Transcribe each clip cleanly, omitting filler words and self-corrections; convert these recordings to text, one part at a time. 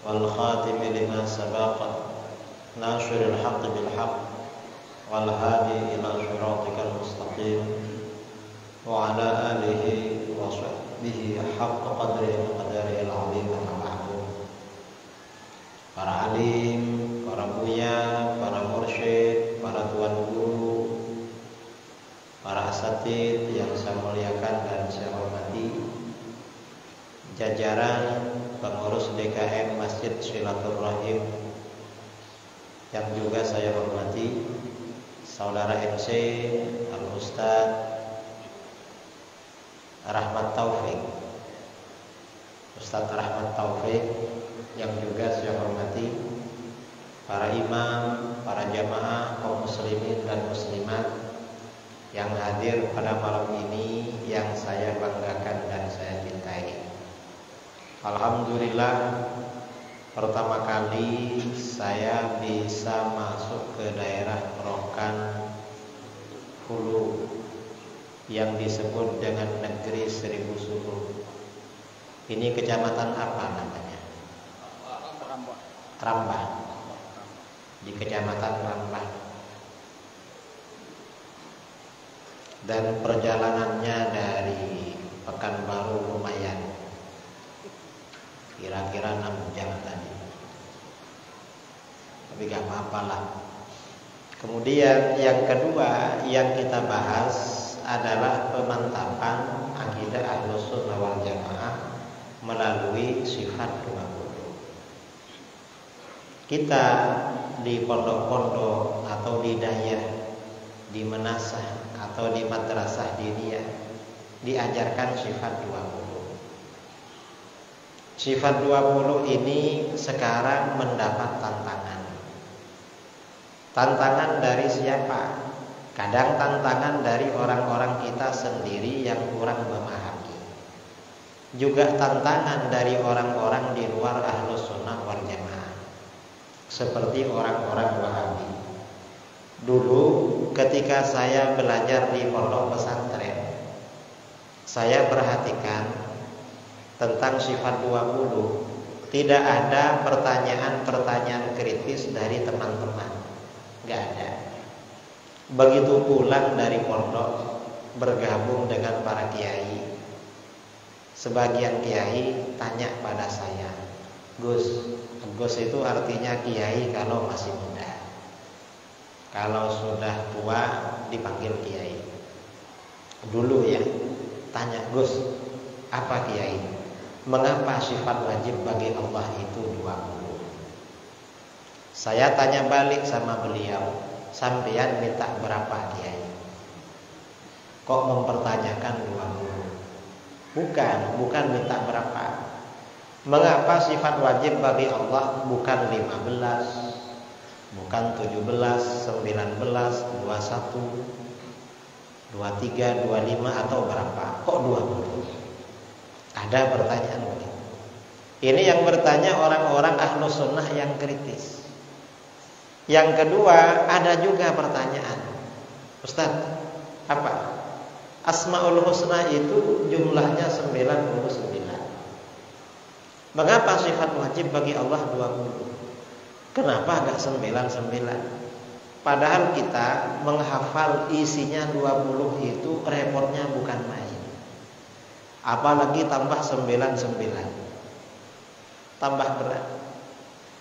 والخاتم لما سبق ناصر الحق بالحق والهادي إلى صراطك المستقيم وعلى آله وصحبه حق قدره وقدره العظيم. Para alim, para buya, para mursyid, para tuan guru, para asatid yang saya muliakan dan saya hormati, jajaran pengurus DKM Masjid Silaturrahim yang juga saya hormati, saudara MC Al-Ustaz Rahmat Taufik, Ustaz Rahmat Taufik yang juga saya hormati, para imam, para jamaah kaum muslimin dan muslimat yang hadir pada malam ini yang saya banggakan dan saya cintai. Alhamdulillah, pertama kali saya bisa masuk ke daerah Rokan Hulu yang disebut dengan negeri Seribu Suruh. Ini kecamatan apa namanya? Rambah. Di kecamatan Rambah. Dan perjalanannya dari Pekanbaru lumayan, kira-kira 6 jam tadi. Tapi gak apa-apalah. Kemudian yang kedua yang kita bahas adalah pemantapan akidah Ahlus Sunnah wal Jamaah melalui sifat 20. Kita di pondok-pondok atau di dayah, di menasah atau di madrasah diniyah diajarkan sifat 20. Sifat 20 ini sekarang mendapat tantangan. Tantangan dari siapa? Kadang tantangan dari orang-orang kita sendiri yang kurang memahami. Juga tantangan dari orang-orang di luar Ahlus Sunnah wal Jamaah, seperti orang-orang Wahabi. Dulu ketika saya belajar di pondok pesantren, saya perhatikan tentang sifat 20, tidak ada pertanyaan-pertanyaan kritis dari teman-teman, nggak ada. Begitu pulang dari pondok bergabung dengan para kiai, sebagian kiai tanya pada saya, Gus itu artinya kiai kalau masih muda, kalau sudah tua dipanggil kiai. Dulu ya, tanya, Gus, apa kiai? Mengapa sifat wajib bagi Allah itu 20? Saya tanya balik sama beliau, sampeyan minta berapa kiai? Kok mempertanyakan 20? Bukan minta berapa. Mengapa sifat wajib bagi Allah bukan 15, bukan 17, 19, 21, 23, 25 atau berapa? Kok 20? Ada pertanyaan begitu. Ini yang bertanya orang-orang Ahlus Sunnah yang kritis. Yang kedua, ada juga pertanyaan, Ustaz, apa? Asmaul Husna itu jumlahnya 99. Mengapa sifat wajib bagi Allah 20? Kenapa agak 99? Padahal kita menghafal isinya 20 itu repotnya bukan main. Apalagi tambah 99, tambah berat.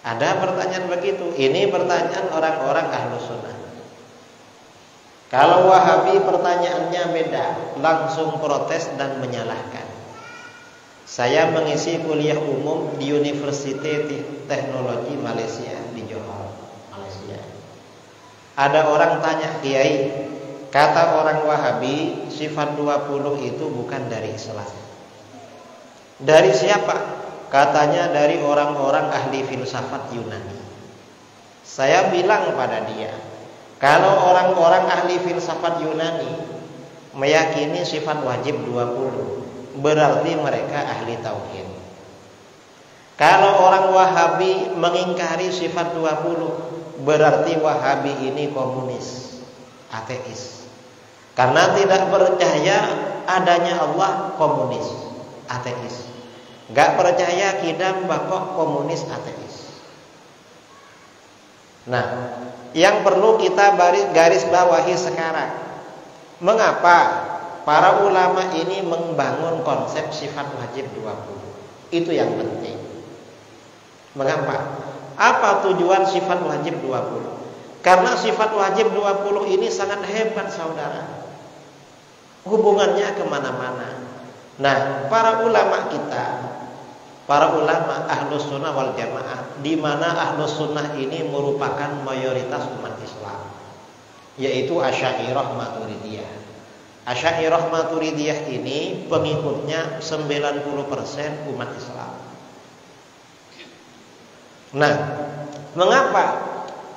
Ada pertanyaan begitu. Ini pertanyaan orang-orang Ahlus Sunnah. Kalau Wahabi pertanyaannya beda, langsung protes dan menyalahkan. Saya mengisi kuliah umum di University Teknologi Malaysia di Johor, Malaysia. Ada orang tanya, Kiai, kata orang Wahabi sifat 20 itu bukan dari Islam. Dari siapa? Katanya dari orang-orang ahli filsafat Yunani. Saya bilang pada dia, kalau orang-orang ahli filsafat Yunani meyakini sifat wajib 20, berarti mereka ahli tauhid. Kalau orang Wahabi mengingkari sifat 20, berarti Wahabi ini komunis, ateis. Karena tidak percaya adanya Allah, komunis, ateis. Gak percaya kidam bakok komunis ateis. Nah, yang perlu kita garis bawahi sekarang, mengapa para ulama ini membangun konsep sifat wajib 20? Itu yang penting. Mengapa? Apa tujuan sifat wajib 20? Karena sifat wajib 20 ini sangat hebat, saudara. Hubungannya kemana-mana. Nah, para ulama kita, para ulama Ahlus Sunnah wal Jamaah, di mana Ahlus Sunnah ini merupakan mayoritas umat Islam, yaitu Asy'ariyah Maturidiyah. Asy'ariyah Maturidiyah ini pengikutnya 90% umat Islam. Nah, mengapa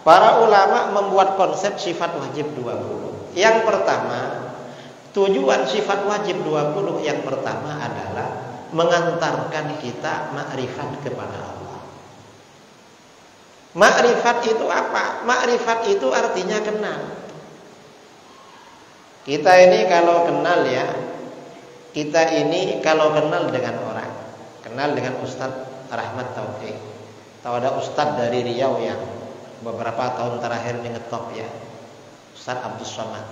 para ulama membuat konsep sifat wajib 20? Yang pertama, tujuan sifat wajib 20 yang pertama adalah mengantarkan kita makrifat kepada Allah. Makrifat itu apa? Makrifat itu artinya kenal. Kita ini kalau kenal ya, kita ini kalau kenal dengan orang, kenal dengan Ustadz Rahmat Taufik. Tahu ada Ustadz dari Riau yang beberapa tahun terakhir ini ngetop ya, Ustadz Abdus Somad.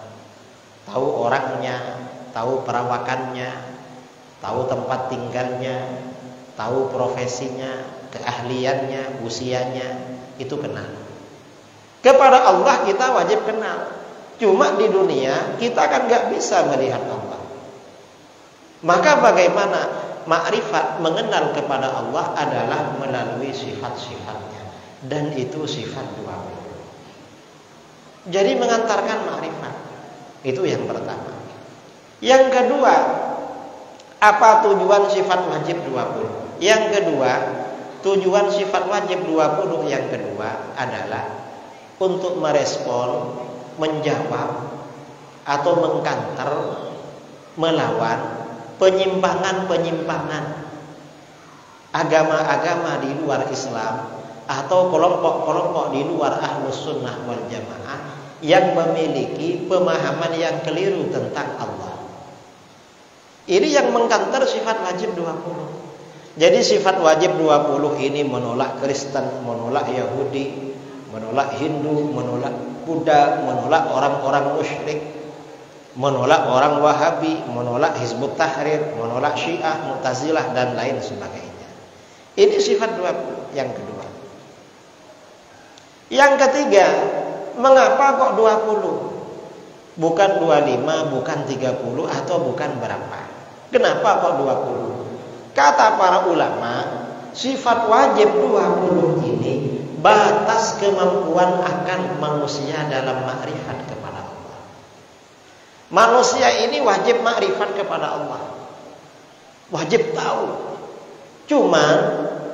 Tahu orangnya, tahu perawakannya, tahu tempat tinggalnya, tahu profesinya, keahliannya, usianya, itu kenal. Kepada Allah kita wajib kenal. Cuma di dunia kita kan gak bisa melihat Allah. Maka bagaimana makrifat mengenal kepada Allah adalah melalui sifat-sifatnya, dan itu sifat 20. Jadi mengantarkan makrifat. Itu yang pertama. Yang kedua, apa tujuan sifat wajib 20? Yang kedua, tujuan sifat wajib 20 yang kedua adalah untuk merespon, menjawab atau mengkanter, melawan penyimpangan-penyimpangan agama-agama di luar Islam atau kelompok-kelompok di luar Ahlus Sunnah wal Jamaah yang memiliki pemahaman yang keliru tentang Allah. Ini yang mengkanter sifat wajib 20. Jadi sifat wajib 20 ini menolak Kristen, menolak Yahudi, menolak Hindu, menolak Buddha, menolak orang-orang musyrik, menolak orang Wahabi, menolak Hizbut Tahrir, menolak Syiah, Mu'tazilah dan lain sebagainya. Ini sifat 20 yang kedua. Yang ketiga, mengapa kok 20? Bukan 25, bukan 30 atau bukan berapa? Kenapa kok 20? Kata para ulama, sifat wajib 20 ini batas kemampuan akan manusia dalam makrifat kepada Allah. Manusia ini wajib makrifat kepada Allah, wajib tahu. Cuma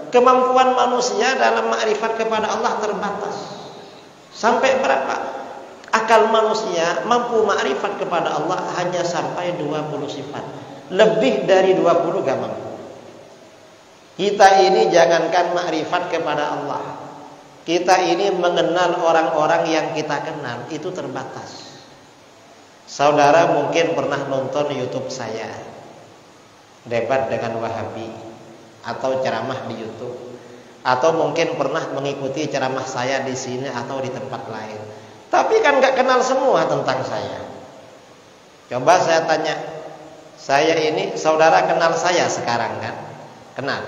kemampuan manusia dalam makrifat kepada Allah terbatas. Sampai berapa? Akal manusia mampu makrifat kepada Allah hanya sampai 20 sifat. Lebih dari 20 gak mampu. Kita ini jangankan makrifat kepada Allah, kita ini mengenal orang-orang yang kita kenal itu terbatas. Saudara mungkin pernah nonton YouTube saya, debat dengan Wahabi, atau ceramah di YouTube, atau mungkin pernah mengikuti ceramah saya di sini atau di tempat lain. Tapi kan gak kenal semua tentang saya. Coba saya tanya, saya ini, saudara kenal saya sekarang kan? Kenal.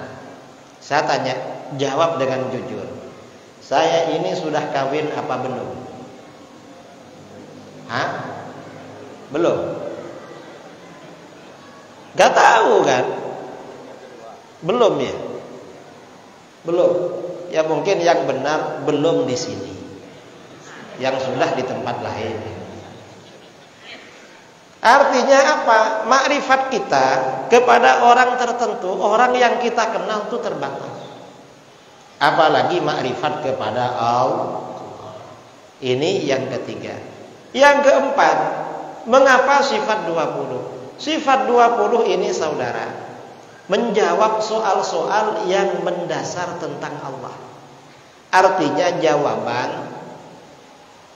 Saya tanya, jawab dengan jujur. Saya ini sudah kawin apa belum? Hah? Belum? Gak tahu kan? Belum ya? Belum. Ya mungkin yang benar belum di sini, yang sudah di tempat lain. Artinya apa? Makrifat kita kepada orang tertentu, orang yang kita kenal itu terbatas. Apalagi makrifat kepada Allah. Ini yang ketiga. Yang keempat, mengapa sifat 20? Sifat 20 ini saudara menjawab soal-soal yang mendasar tentang Allah. Artinya jawaban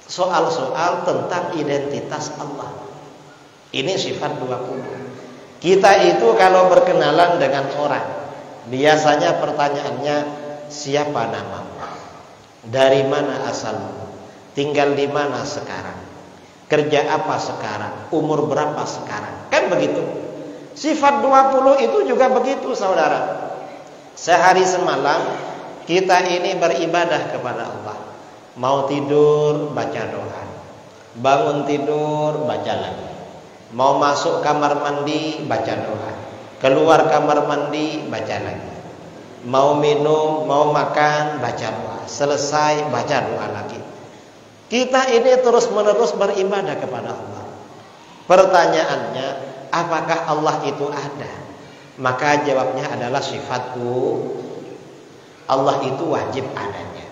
soal-soal tentang identitas Allah. Ini sifat 20. Kita itu kalau berkenalan dengan orang, Biasanya pertanyaannya, siapa namamu? Dari mana asalmu? Tinggal di mana sekarang? Kerja apa sekarang? Umur berapa sekarang? Kan begitu. Sifat 20 itu juga begitu, saudara. Sehari semalam kita ini beribadah kepada Allah. Mau tidur, baca doa. Bangun tidur, baca lagi. Mau masuk kamar mandi, baca doa. Keluar kamar mandi, baca lagi. Mau minum, mau makan, baca doa. Selesai, baca doa lagi. Kita ini terus-menerus beribadah kepada Allah. Pertanyaannya, apakah Allah itu ada? Maka jawabnya adalah sifatku. Allah itu wajib adanya.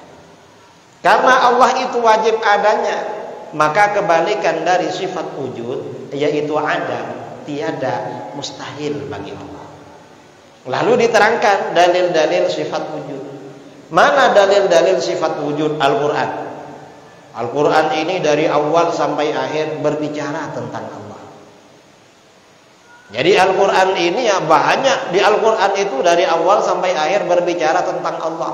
Karena Allah itu wajib adanya, maka kebalikan dari sifat wujud, yaitu ada, tiada, mustahil bagi Allah. Lalu diterangkan dalil-dalil sifat wujud. Mana dalil-dalil sifat wujud? Al-Quran. Al-Quran ini dari awal sampai akhir berbicara tentang Allah. Jadi Al-Quran ini ya banyak. Di Al-Quran itu dari awal sampai akhir berbicara tentang Allah.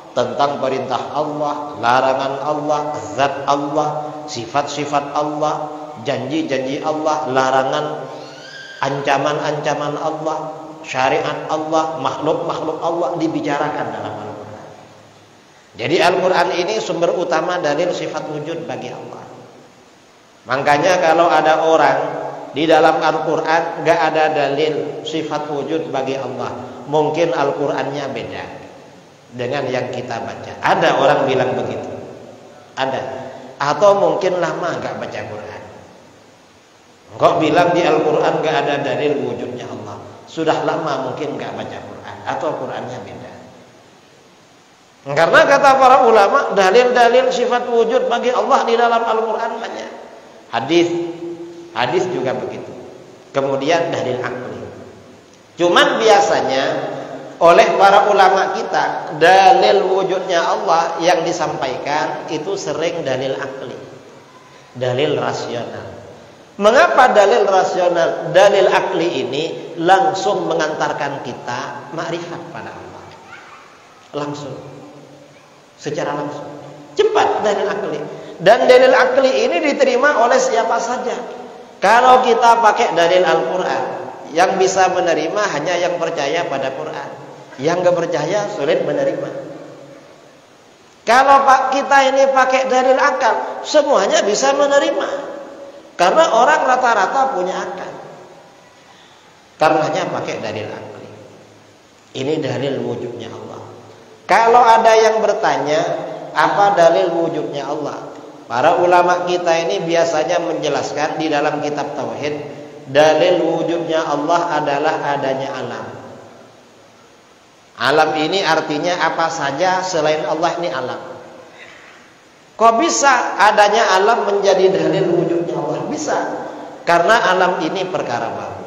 Tentang perintah Allah, larangan Allah, zat Allah, sifat-sifat Allah, janji-janji Allah, larangan, ancaman-ancaman Allah, syariat Allah, makhluk-makhluk Allah dibicarakan dalam Al-Quran. Jadi Al-Quran ini sumber utama dalil sifat wujud bagi Allah. Makanya kalau ada orang di dalam Al-Quran gak ada dalil sifat wujud bagi Allah, mungkin Al-Qurannya beda dengan yang kita baca. Ada orang bilang begitu, ada. Atau mungkin lama gak baca Quran. Kok bilang di Al-Quran gak ada dalil wujudnya Allah? Sudah lama mungkin gak baca Quran, atau Qurannya beda. Karena kata para ulama, dalil-dalil sifat wujud bagi Allah di dalam Al-Quran banyak. Hadis juga begitu. Kemudian dalil akli. Cuman biasanya oleh para ulama kita, dalil wujudnya Allah yang disampaikan itu sering dalil akli, dalil rasional. Mengapa dalil rasional, dalil akli ini langsung mengantarkan kita makrifat pada Allah? Langsung, secara langsung, cepat dalil akli. Dan dalil akli ini diterima oleh siapa saja. Kalau kita pakai dalil Al-Quran, yang bisa menerima hanya yang percaya pada Quran. Yang gak percaya sulit menerima. Kalau kita ini pakai dalil akal, semuanya bisa menerima. Karena orang rata-rata punya akal. Karenanya pakai dalil akli. Ini dalil wujudnya Allah. Kalau ada yang bertanya, apa dalil wujudnya Allah? Para ulama kita ini biasanya menjelaskan di dalam kitab Tauhid, dalil wujudnya Allah adalah adanya alam. Alam ini artinya apa saja selain Allah ini alam. Kok bisa adanya alam menjadi dalil wujudnya Allah? Bisa. Karena alam ini perkara baru.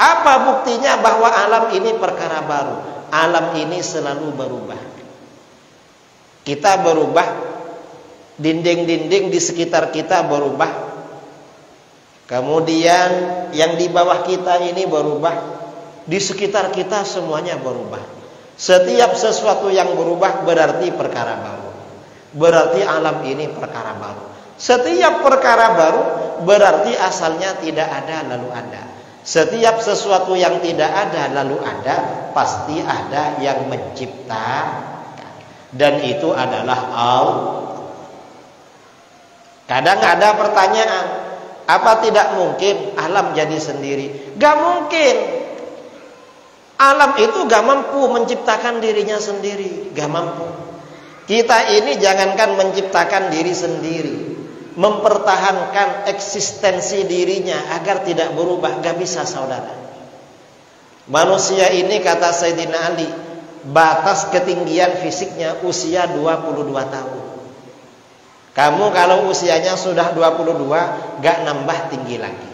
Apa buktinya bahwa alam ini perkara baru? Alam ini selalu berubah. Kita berubah, dinding-dinding di sekitar kita berubah. Kemudian yang di bawah kita ini berubah. Di sekitar kita semuanya berubah. Setiap sesuatu yang berubah berarti perkara baru. Berarti alam ini perkara baru. Setiap perkara baru berarti asalnya tidak ada lalu ada. Setiap sesuatu yang tidak ada lalu ada, pasti ada yang menciptakan. Dan itu adalah Allah. Kadang ada pertanyaan, apa tidak mungkin alam jadi sendiri? Gak mungkin. Alam itu gak mampu menciptakan dirinya sendiri. Gak mampu. Kita ini jangankan menciptakan diri sendiri, mempertahankan eksistensi dirinya agar tidak berubah, gak bisa, saudara. Manusia ini, kata Sayyidina Ali, batas ketinggian fisiknya usia 22 tahun. Kamu kalau usianya sudah 22, gak nambah tinggi lagi.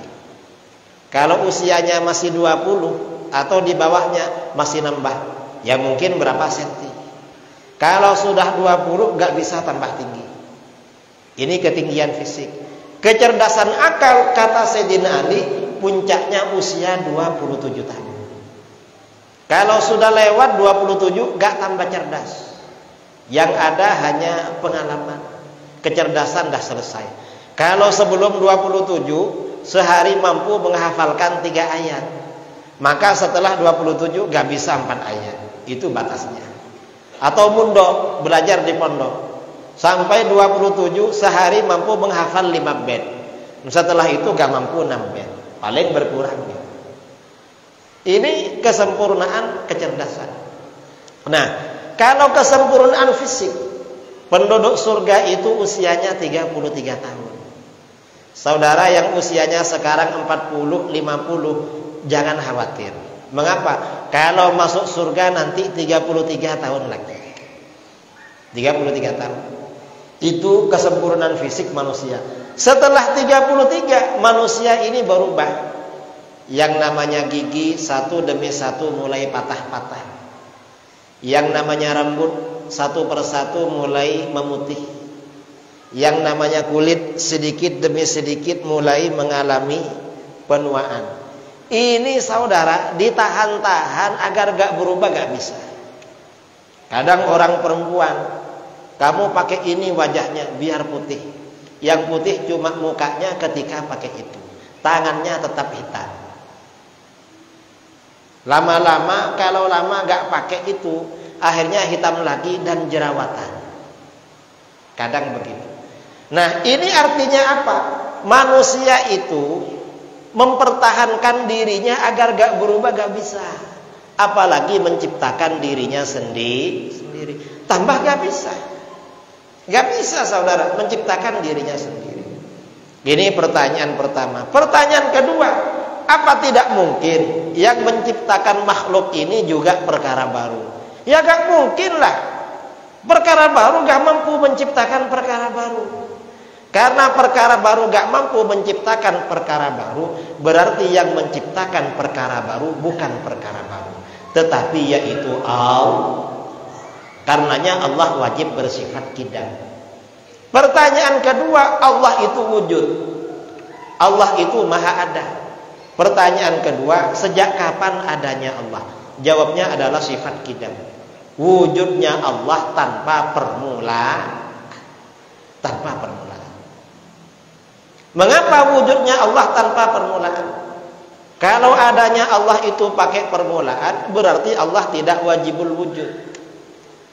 Kalau usianya masih 20 atau di bawahnya masih nambah, ya mungkin berapa senti. Kalau sudah 20 gak bisa tambah tinggi. Ini ketinggian fisik. Kecerdasan akal, kata Sayyidina Ali, puncaknya usia 27 tahun. Kalau sudah lewat 27 gak tambah cerdas. Yang ada hanya pengalaman. Kecerdasan dah selesai. Kalau sebelum 27 sehari mampu menghafalkan 3 ayat, maka setelah 27 gak bisa 4 ayat. Itu batasnya. Atau mundok, belajar di pondok, sampai 27 sehari mampu menghafal 5 bait. Setelah itu gak mampu 6 bait. Paling berkurang gitu. Ini kesempurnaan kecerdasan. Nah, kalau kesempurnaan fisik, penduduk surga itu usianya 33 tahun. Saudara yang usianya sekarang 40, 50, jangan khawatir. Mengapa? Kalau masuk surga nanti 33 tahun lagi. 33 tahun. Itu kesempurnaan fisik manusia. Setelah 33, manusia ini berubah. Yang namanya gigi satu demi satu mulai patah-patah. Yang namanya rambut satu persatu mulai memutih. Yang namanya kulit sedikit demi sedikit mulai mengalami penuaan. Ini saudara ditahan-tahan agar gak berubah gak bisa. Kadang orang perempuan, kamu pakai ini wajahnya biar putih. Yang putih cuma mukanya ketika pakai itu. Tangannya tetap hitam. Lama-lama kalau lama gak pakai itu, akhirnya hitam lagi dan jerawatan. Kadang begitu. Nah, ini artinya apa? Manusia itu mempertahankan dirinya agar gak berubah gak bisa. Apalagi menciptakan dirinya sendiri. Tambah gak bisa. Gak bisa saudara menciptakan dirinya sendiri. Ini pertanyaan pertama. Pertanyaan kedua, apa tidak mungkin yang menciptakan makhluk ini juga perkara baru? Ya gak mungkin lah. Perkara baru gak mampu menciptakan perkara baru. Karena perkara baru gak mampu menciptakan perkara baru, berarti yang menciptakan perkara baru bukan perkara baru, tetapi yaitu Allah. Karenanya Allah wajib bersifat qidam. Pertanyaan kedua, Allah itu wujud. Allah itu maha ada. Pertanyaan kedua, sejak kapan adanya Allah? Jawabnya adalah sifat qidam. Wujudnya Allah tanpa permulaan. Tanpa permulaan. Mengapa wujudnya Allah tanpa permulaan? Kalau adanya Allah itu pakai permulaan, berarti Allah tidak wajibul wujud.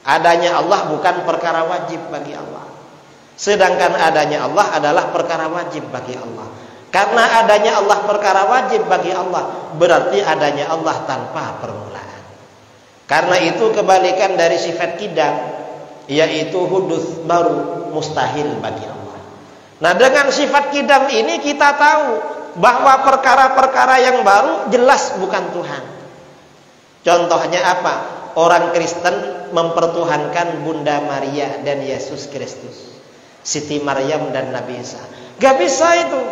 Adanya Allah bukan perkara wajib bagi Allah. Sedangkan adanya Allah adalah perkara wajib bagi Allah. Karena adanya Allah perkara wajib bagi Allah, berarti adanya Allah tanpa permulaan. Karena itu kebalikan dari sifat qidam, yaitu hudus baru, mustahil bagi Allah. Nah, dengan sifat qidam ini kita tahu bahwa perkara-perkara yang baru jelas bukan Tuhan. Contohnya apa? Orang Kristen mempertuhankan Bunda Maria dan Yesus Kristus, Siti Maryam dan Nabi Isa. Gak bisa itu.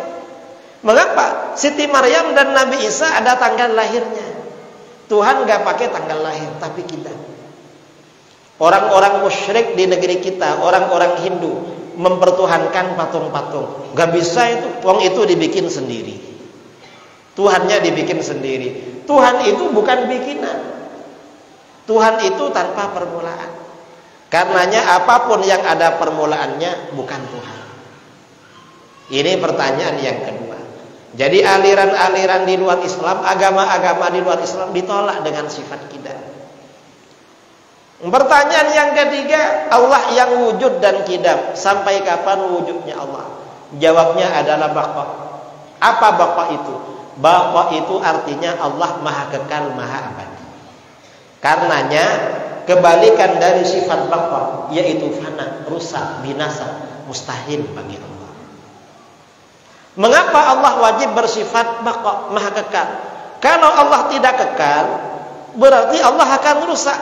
Mengapa? Siti Maryam dan Nabi Isa ada tanggal lahirnya. Tuhan gak pakai tanggal lahir, tapi kita. Orang-orang musyrik di negeri kita, orang-orang Hindu mempertuhankan patung-patung. Gak bisa itu. Wong itu dibikin sendiri. Tuhannya dibikin sendiri. Tuhan itu bukan bikinan. Tuhan itu tanpa permulaan. Karenanya apapun yang ada permulaannya bukan Tuhan. Ini pertanyaan yang kedua. Jadi aliran-aliran di luar Islam, agama-agama di luar Islam ditolak dengan sifat qidam. Pertanyaan yang ketiga, Allah yang wujud dan qidam, sampai kapan wujudnya Allah? Jawabnya adalah baqa. Apa baqa itu? Baqa itu artinya Allah maha kekal, maha abadi. Karenanya kebalikan dari sifat baqa, yaitu fana, rusak, binasa, mustahil bagi Allah. Mengapa Allah wajib bersifat baqa, maha kekal? Kalau Allah tidak kekal, berarti Allah akan rusak.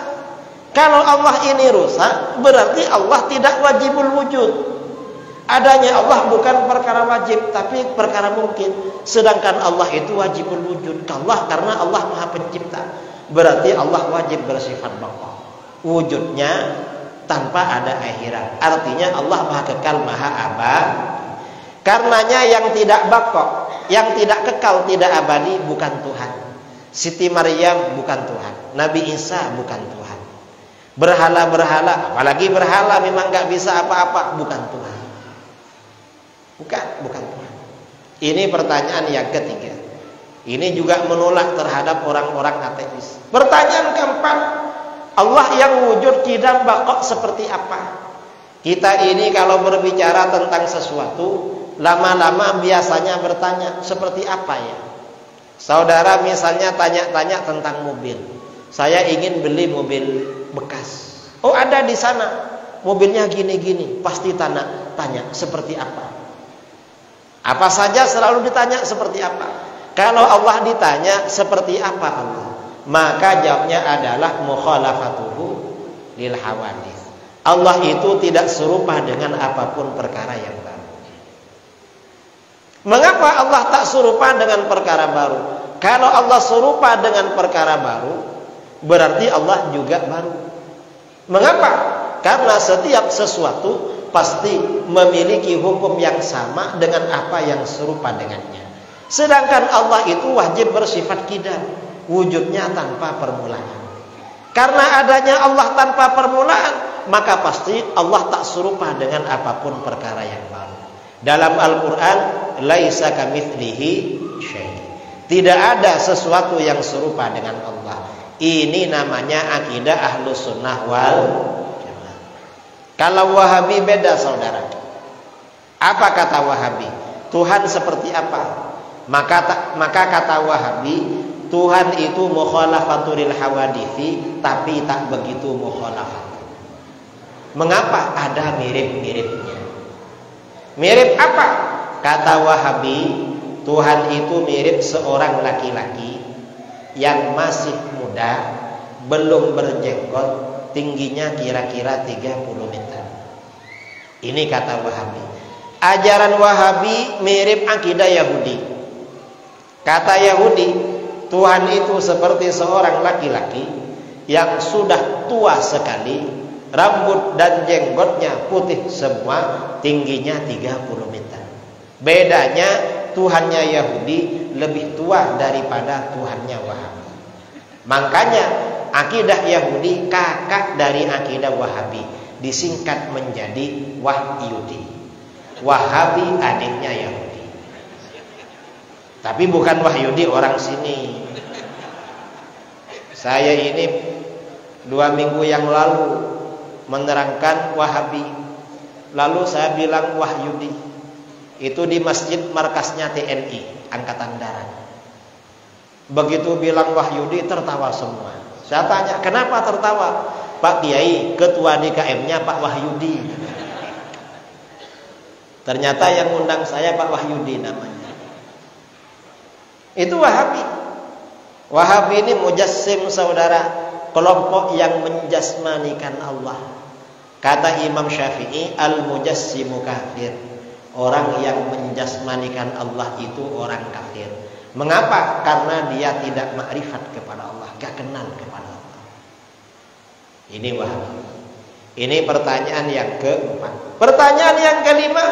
Kalau Allah ini rusak, berarti Allah tidak wajibul wujud. Adanya Allah bukan perkara wajib, tapi perkara mungkin. Sedangkan Allah itu wajibul wujud. Karena Allah maha pencipta, berarti Allah wajib bersifat baqa. Wujudnya tanpa ada akhirat. Artinya Allah maha kekal, maha abadi. Karenanya yang tidak baqa, yang tidak kekal, tidak abadi bukan Tuhan. Siti Maryam bukan Tuhan. Nabi Isa bukan Tuhan. Berhala-berhala, apalagi berhala memang nggak bisa apa-apa, bukan Tuhan. Bukan Tuhan. Ini pertanyaan yang ketiga. Ini juga menolak terhadap orang-orang ateis. Pertanyaan keempat, Allah yang wujud qidam baqa seperti apa? Kita ini kalau berbicara tentang sesuatu, lama-lama biasanya bertanya, seperti apa ya? Saudara misalnya tanya-tanya tentang mobil. Saya ingin beli mobil bekas. Oh, ada di sana. Mobilnya gini-gini. Pasti tanya seperti apa? Apa saja selalu ditanya seperti apa? Kalau Allah ditanya seperti apa Allah, maka jawabnya adalah mukhalafatuhu lil hawadits. Allah itu tidak serupa dengan apapun perkara yang baru. Mengapa Allah tak serupa dengan perkara baru? Kalau Allah serupa dengan perkara baru, berarti Allah juga baru. Mengapa? Karena setiap sesuatu pasti memiliki hukum yang sama dengan apa yang serupa dengannya. Sedangkan Allah itu wajib bersifat qidam, wujudnya tanpa permulaan. Karena adanya Allah tanpa permulaan, maka pasti Allah tak serupa dengan apapun perkara yang baru. Dalam Al-Quran, laisa kamitslihi syai'. Tidak ada sesuatu yang serupa dengan Allah. Ini namanya akidah Ahlus Sunnah wal Jamaah. Kalau Wahabi beda, saudara. Apa kata Wahabi? Tuhan seperti apa? Maka kata Wahabi, Tuhan itu mukhalafatul hawadithi, tapi tak begitu mukhalafat. Mengapa? Ada mirip-miripnya. Mirip apa? Kata Wahabi, Tuhan itu mirip seorang laki-laki yang masih muda, belum berjenggot, tingginya kira-kira 30 meter. Ini kata Wahabi. Ajaran Wahabi mirip akidah Yahudi. Kata Yahudi, Tuhan itu seperti seorang laki-laki yang sudah tua sekali, rambut dan jenggotnya putih semua, tingginya 30 meter. Bedanya Tuhannya Yahudi lebih tua daripada Tuhannya Wahabi. Makanya akidah Yahudi kakak dari akidah Wahabi, disingkat menjadi Wahyudi. Wahabi adiknya Yahudi. Tapi bukan Wahyudi orang sini. Saya ini 2 minggu yang lalu menerangkan Wahabi. Lalu saya bilang Wahyudi. Itu di masjid markasnya TNI Angkatan Darat. Begitu bilang Wahyudi, tertawa semua. Saya tanya, kenapa tertawa? Pak Kiai, ketua DKM-nya Pak Wahyudi. Ternyata yang undang saya Pak Wahyudi namanya. Itu Wahabi. Wahabi ini mujassim, saudara, kelompok yang menjasmanikan Allah. Kata Imam Syafi'i, al-mujassimu kafir. Orang yang menjasmanikan Allah itu orang kafir. Mengapa? Karena dia tidak makrifat kepada Allah, gak kenal kepada Allah. Ini Wahabi. Ini pertanyaan yang keempat. Pertanyaan yang kelima,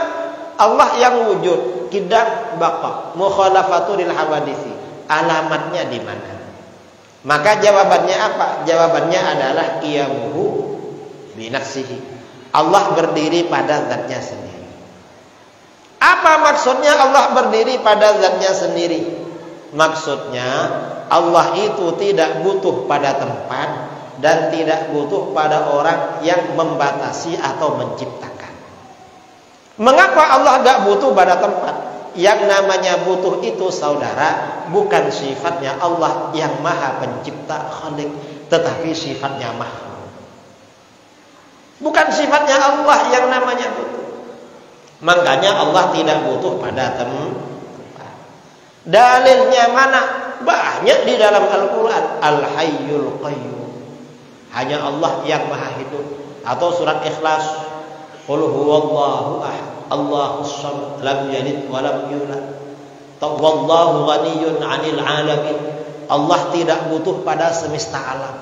Allah yang wujud, qidam baqa, mukhalafatul hawaditsi. Alamatnya di mana? Maka jawabannya apa? Jawabannya adalah qiyamuhu bi nafsihi. Allah berdiri pada zatnya sendiri. Apa maksudnya Allah berdiri pada zatnya sendiri? Maksudnya Allah itu tidak butuh pada tempat dan tidak butuh pada orang yang membatasi atau menciptakan. Mengapa Allah gak butuh pada tempat? Yang namanya butuh itu, saudara, bukan sifatnya Allah yang maha pencipta khalik, tetapi sifatnya makhluk. Bukan sifatnya Allah yang namanya butuh. Makanya Allah tidak butuh pada tempat. Dalilnya mana? Banyak di dalam Al-Quran. Al-Hayyul Qayyum. Hanya Allah yang maha hidup. Atau surat Ikhlas, Qul huwallahu ahad, Allahus samad, lam yalid wa lam yulad, wallahu ghaniyyun 'anil 'alamin. Allah tidak butuh pada semesta alam.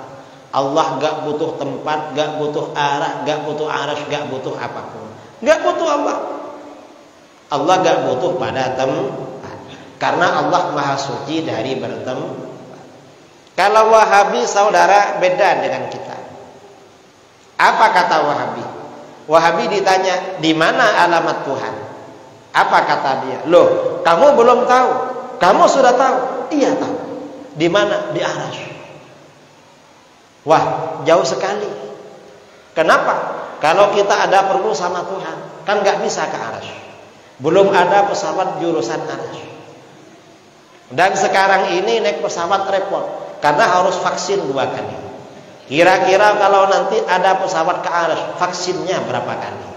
Allah gak butuh tempat, gak butuh arah, gak butuh arasy, gak butuh apapun. Gak butuh Allah. Allah gak butuh pada tempat, karena Allah maha suci dari bertempat. Kalau Wahabi saudara beda dengan kita. Apa kata Wahabi? Wahabi ditanya, di mana alamat Tuhan? Apa kata dia? Loh, kamu belum tahu. Kamu sudah tahu? Iya tahu. Di mana? Di Arasy. Wah, jauh sekali. Kenapa? Kalau kita ada perlu sama Tuhan, kan nggak bisa ke Arasy. Belum ada pesawat jurusan Arasy. Dan sekarang ini naik pesawat repot, karena harus vaksin 2 kali. Kira-kira kalau nanti ada pesawat ke Arasy, vaksinnya berapa kali?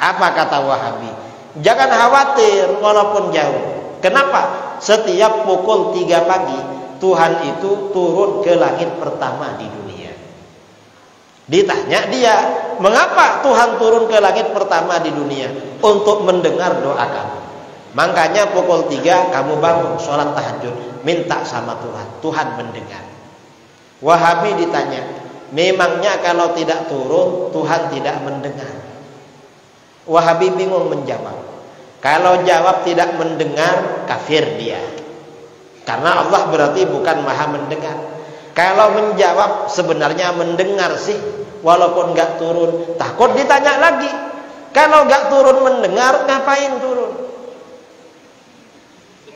Apa kata Wahabi? Jangan khawatir walaupun jauh. Kenapa? Setiap pukul 3 pagi Tuhan itu turun ke langit pertama di dunia. Ditanya dia, mengapa Tuhan turun ke langit pertama di dunia? Untuk mendengar doa kamu. Makanya pukul 3 kamu bangun sholat tahajud, minta sama Tuhan, Tuhan mendengar. Wahabi ditanya, memangnya kalau tidak turun Tuhan tidak mendengar? Wahabi bingung menjawab. Kalau jawab tidak mendengar, kafir dia. Karena Allah berarti bukan maha mendengar. Kalau menjawab sebenarnya mendengar sih, walaupun gak turun. Takut ditanya lagi, kalau gak turun mendengar, ngapain turun?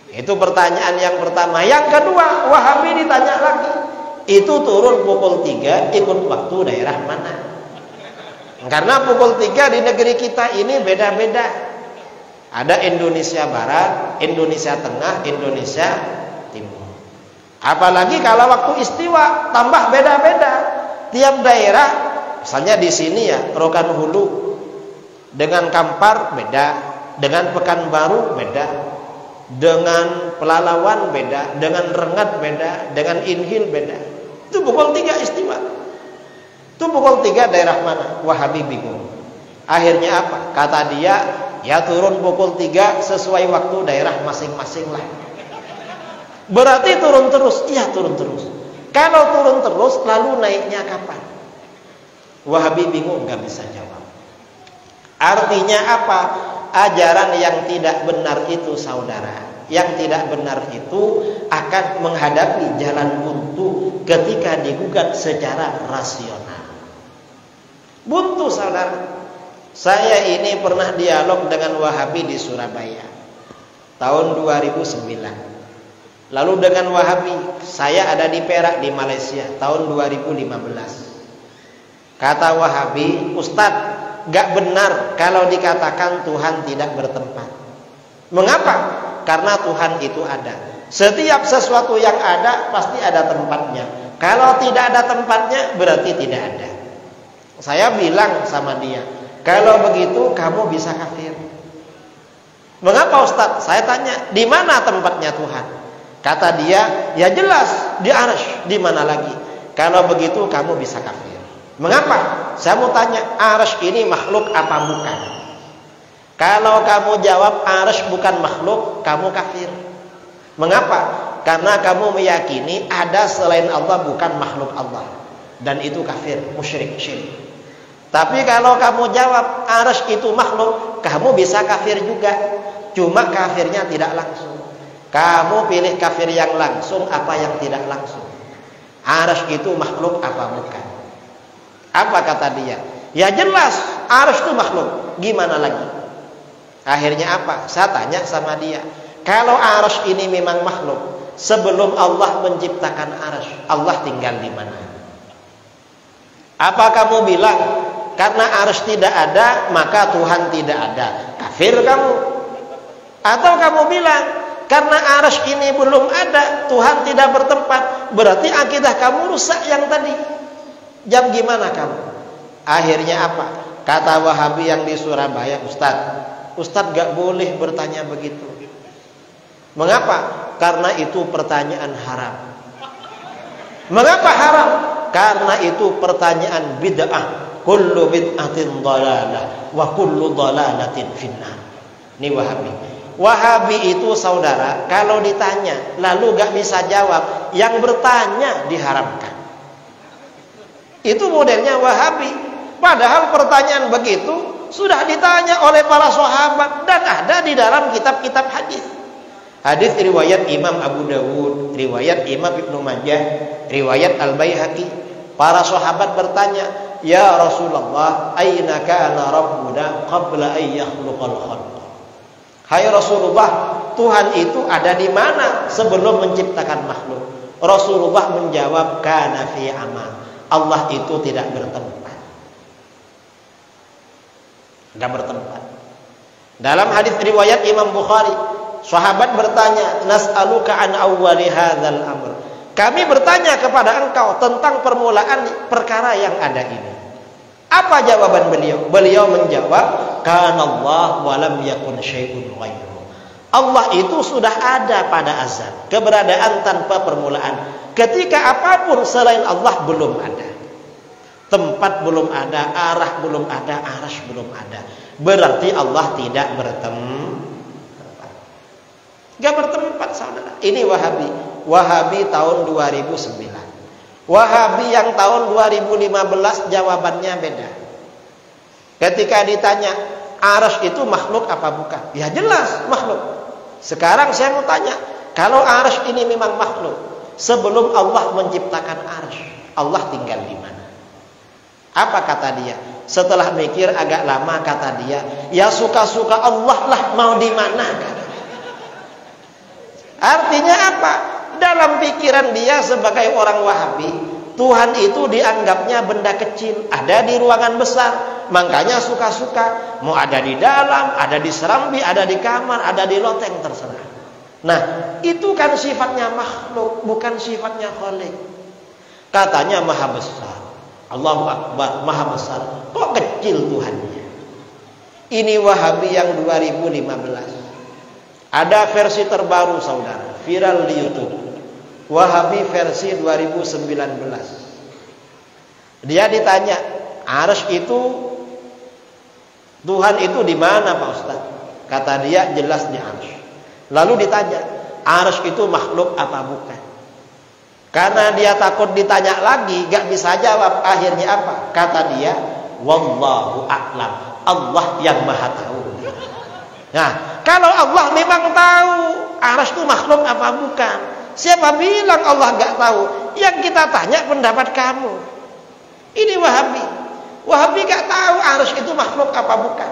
Itu pertanyaan yang pertama. Yang kedua, Wahabi ditanya lagi, itu turun pukul 3 ikut waktu daerah mana? Karena pukul 3 di negeri kita ini beda-beda. Ada Indonesia Barat, Indonesia Tengah, Indonesia Timur. Apalagi kalau waktu istiwa tambah beda-beda. Tiap daerah, misalnya di sini ya, Rokan Hulu dengan Kampar beda, dengan Pekanbaru beda, dengan Pelalawan beda, dengan Rengat beda, dengan Inhil beda. Itu pukul 3 istiwa. Itu pukul 3 daerah mana? Wahabi bingung. Akhirnya apa? Kata dia, ya turun pukul 3 sesuai waktu daerah masing-masing lah. Berarti turun terus? Iya turun terus. Kalau turun terus, lalu naiknya kapan? Wahabi bingung, gak bisa jawab. Artinya apa? Ajaran yang tidak benar itu saudara, yang tidak benar itu akan menghadapi jalan buntu ketika digugat secara rasional. Buntu saudara. Saya ini pernah dialog dengan Wahabi di Surabaya tahun 2009. Lalu dengan Wahabi saya ada di Perak di Malaysia tahun 2015. Kata Wahabi, Ustadz, gak benar kalau dikatakan Tuhan tidak bertempat. Mengapa? Karena Tuhan itu ada. Setiap sesuatu yang ada pasti ada tempatnya. Kalau tidak ada tempatnya berarti tidak ada. Saya bilang sama dia, kalau begitu kamu bisa kafir. Mengapa Ustadz? Saya tanya, di mana tempatnya Tuhan? Kata dia, ya jelas di Arasy. Di mana lagi? Kalau begitu kamu bisa kafir. Mengapa? Saya mau tanya, Arasy ini makhluk apa bukan? Kalau kamu jawab Arasy bukan makhluk, kamu kafir. Mengapa? Karena kamu meyakini ada selain Allah bukan makhluk Allah. Dan itu kafir, musyrik, syirik. Tapi kalau kamu jawab Arasy itu makhluk, kamu bisa kafir juga. Cuma kafirnya tidak langsung. Kamu pilih kafir yang langsung apa yang tidak langsung. Arasy itu makhluk apa bukan? Apa kata dia? Ya jelas Arasy itu makhluk. Gimana lagi? Akhirnya apa? Saya tanya sama dia, kalau Arasy ini memang makhluk, sebelum Allah menciptakan Arasy, Allah tinggal di mana? Apa kamu bilang karena Arasy tidak ada maka Tuhan tidak ada? Kafir kamu. Atau kamu bilang karena Arasy ini belum ada, Tuhan tidak bertempat, berarti akidah kamu rusak yang tadi. Jam gimana kamu? Akhirnya apa? Kata Wahabi yang di Surabaya, Ustadz gak boleh bertanya begitu. Mengapa? Karena itu pertanyaan haram. Mengapa haram? Karena itu pertanyaan bid'ah. Kullu bid'atin dhalalah wa kullu dhalalatin finnar. Ini Wahabi. Wahabi itu saudara, kalau ditanya lalu gak bisa jawab, yang bertanya diharamkan. Itu modelnya Wahabi. Padahal pertanyaan begitu sudah ditanya oleh para sahabat dan ada di dalam kitab-kitab hadis. Hadis riwayat Imam Abu Dawud, riwayat Imam Ibnu Majah, riwayat Al-Baihaqi. Para sahabat bertanya, "Ya Rasulullah, aina kana rabbuna qabla an yakhluqal khalq?" Hai Rasulullah, Tuhan itu ada di mana sebelum menciptakan makhluk? Rasulullah menjawab, kana fi ama. Allah itu tidak bertempat. Tidak bertempat. Dalam hadis riwayat Imam Bukhari, sahabat bertanya, "Nas'aluka an awwali hadzal amr." Kami bertanya kepada engkau tentang permulaan perkara yang ada ini. Apa jawaban beliau? Beliau menjawab, "Kanallah wa lam yakun syai'un ghairuhu." Allah itu sudah ada pada azal, keberadaan tanpa permulaan. Ketika apapun selain Allah belum ada. Tempat belum ada, arah belum ada, arasy belum ada. Berarti Allah tidak bertempat. Gak bertempat, saudara. Ini Wahabi. Wahabi tahun 2009. Wahabi yang tahun 2015 jawabannya beda. Ketika ditanya, arasy itu makhluk apa bukan? Ya jelas makhluk. Sekarang saya mau tanya, kalau arasy ini memang makhluk, sebelum Allah menciptakan arasy, Allah tinggal di mana? Apa kata dia? Setelah mikir agak lama kata dia, ya suka-suka Allah lah mau di mana. Artinya apa? Dalam pikiran dia sebagai orang Wahabi, Tuhan itu dianggapnya benda kecil, ada di ruangan besar. Makanya suka-suka, mau ada di dalam, ada di serambi, ada di kamar, ada di loteng, terserah. Nah, itu kan sifatnya makhluk, bukan sifatnya khalik. Katanya maha besar, Allahu Akbar, maha besar. Kok kecil Tuhannya? Ini Wahabi yang 2015. Ada versi terbaru, saudara, viral di YouTube. Wahabi versi 2019. Dia ditanya, arasy itu, Tuhan itu di mana Pak Ustaz? Kata dia, jelas di arasy. Lalu ditanya, arasy itu makhluk apa bukan? Karena dia takut ditanya lagi, gak bisa jawab. Akhirnya apa? Kata dia, wallahu a'lam. Allah yang maha tahu. Nah, kalau Allah memang tahu arasy itu makhluk apa bukan, siapa bilang Allah gak tahu? Yang kita tanya pendapat kamu. Ini Wahabi. Wahabi gak tahu arasy itu makhluk apa bukan.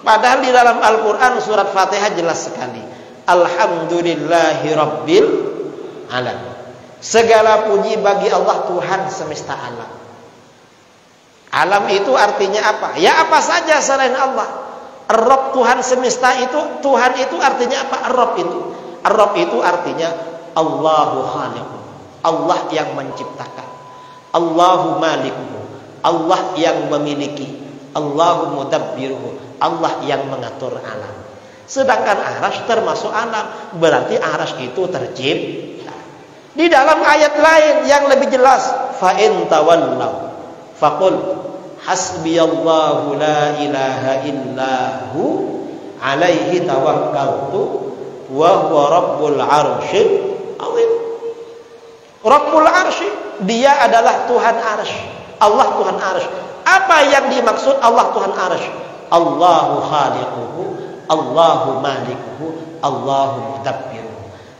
Padahal di dalam Al-Quran surat Fatihah jelas sekali. Alhamdulillahi Rabbil Alamin. Segala puji bagi Allah Tuhan semesta alam. Alam itu artinya apa? Ya apa saja selain Allah. Ar-Rabb Tuhan semesta itu, Tuhan itu artinya apa? Ar-Rabb itu. Ar-Rabb itu artinya Allahu Khaliqu. Allah yang menciptakan. Allahu Malikuhu. Allah yang memiliki. Allahu Mudabbiruhu. Allah yang mengatur alam. Sedangkan arasy termasuk alam. Berarti arasy itu tercipta. Di dalam ayat lain yang lebih jelas, fa in tawallaw faqul hasbiyallahu la ilaha illahu alaihi tawakkaltu wa huwa rabbul arsyil azim. Rabbul arsy, dia adalah Tuhan arsy. Allah Tuhan arsy. Apa yang dimaksud Allah Tuhan arsy? Allahu khaliquhu, Allahu malikuhu, Allahu mudabbiruhu.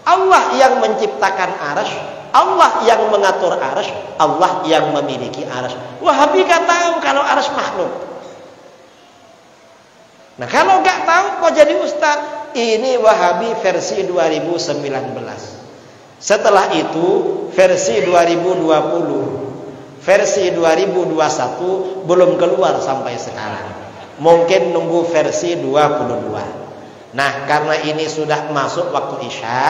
Allah yang menciptakan arasy, Allah yang mengatur arasy, Allah yang memiliki arasy. Wahabi gak tahu kalau arasy makhluk. Nah, kalau gak tahu kok jadi ustaz? Ini Wahabi versi 2019. Setelah itu versi 2020, versi 2021 belum keluar sampai sekarang. Mungkin nunggu versi 22. Nah, karena ini sudah masuk waktu Isya,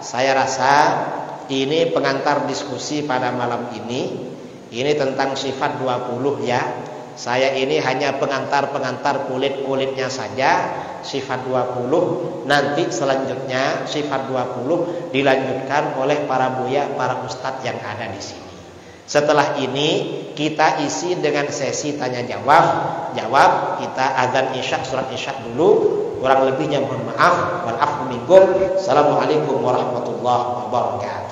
saya rasa ini pengantar diskusi pada malam ini. Ini tentang sifat 20 ya. Saya ini hanya pengantar-pengantar kulit-kulitnya saja. Sifat 20. Nanti selanjutnya sifat 20 dilanjutkan oleh para buya, para ustadz yang ada di sini. Setelah ini kita isi dengan sesi tanya jawab. Jawab, kita azan Isya, surat Isya dulu. Kurang lebihnya mohon maaf. Wal afwu minkum. Assalamualaikum warahmatullahi wabarakatuh.